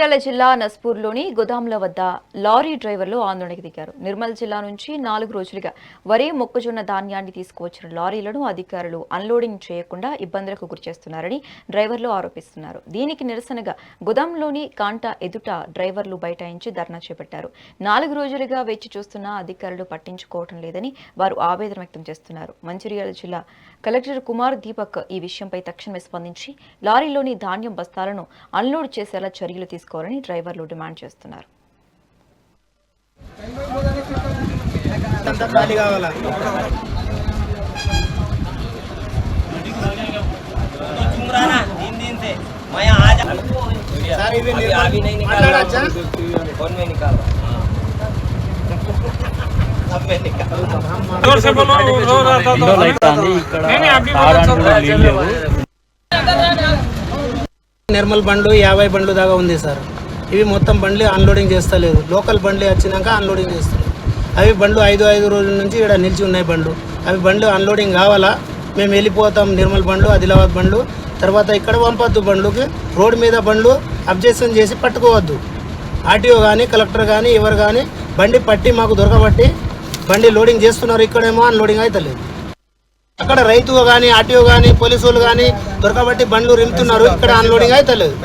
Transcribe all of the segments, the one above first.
మంచిర్యాల జిల్లా నస్పూర్లోని గోదాంల వద్ద లారీ డ్రైవర్లు ఆందోళనకు దిగారు. నిర్మల్ జిల్లా నుంచి 4 రోజులుగా వరి మొక్కజొన్న ధాన్యాన్ని తీసుకువచ్చిన లారీలను అధికారులు అన్లోడింగ్ చేయకుండా ఇబ్బందులకు గురిచేస్తున్నారని డ్రైవర్లు ఆరోపిస్తున్నారు. దీనికి నిరసనగా గోదాంలోని కాంటా ఎదుట డ్రైవర్లు బైఠాయించి ధర్నా చేపట్టారు. 4 రోజులుగా వేచి చూస్తున్నా అధికారులు పట్టించుకోవటం లేదని వారు ఆవేదన వ్యక్తం చేస్తున్నారు. మంచిర్యాల జిల్లా కలెక్టర్ కుమార్ దీపక్ ఈ విషయంపై తక్షణమే స్పందించి లారీలోని ధాన్యం బస్తాలను అన్లోడ్ చేసేలా చర్యలు తీసుకోవాలని డ్రైవర్లు డిమాండ్ చేస్తున్నారు. నిర్మల్ బండ్లు 50 బండ్లు దాకా ఉంది సార్. ఇవి మొత్తం బండ్లు అన్లోడింగ్ చేస్తలేదు. లోకల్ బండ్లు వచ్చినాక అన్లోడింగ్ చేస్తారు. అవి బండ్లు 5 రోజుల నుంచి ఇక్కడ నిలిచి ఉన్నాయి బండ్లు. అవి బండ్లు అన్లోడింగ్ కావాలా, మేము వెళ్ళిపోతాం. నిర్మల్ బండ్లు, ఆదిలాబాద్ బండ్లు, తర్వాత ఇక్కడ పంపొద్దు. బండ్లుకి రోడ్డు మీద బండ్లు అబ్జెక్షన్ చేసి పట్టుకోవద్దు. ఆర్టీఓ కానీ కలెక్టర్ కానీ ఎవరు కానీ బండి పట్టి మాకు దొరకబట్టి బండి లోడింగ్ చేస్తున్నారు. ఇక్కడేమో అన్లోడింగ్ అవుతలేదు. అక్కడ రైతు కానీ ఆర్టీఓ కానీ పోలీసు వాళ్ళు కానీ దొరకబట్టి బండ్లు రింపుతున్నారు. ఇక్కడ అన్లోడింగ్ అవుతలేదు.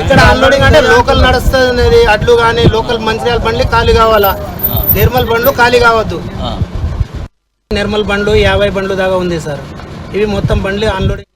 ఇక్కడ అన్లోడింగ్ అంటే లోకల్ నడుస్తుంది. అడ్లు కానీ లోకల్ మంచిర్యాల బండ్లు ఖాళీ కావాలా, నిర్మల్ బండ్లు ఖాళీ కావద్దు. నిర్మల్ బండ్లు 50 బండ్లు దాకా ఉంది సార్. ఇవి మొత్తం బండ్లు అన్లోడింగ్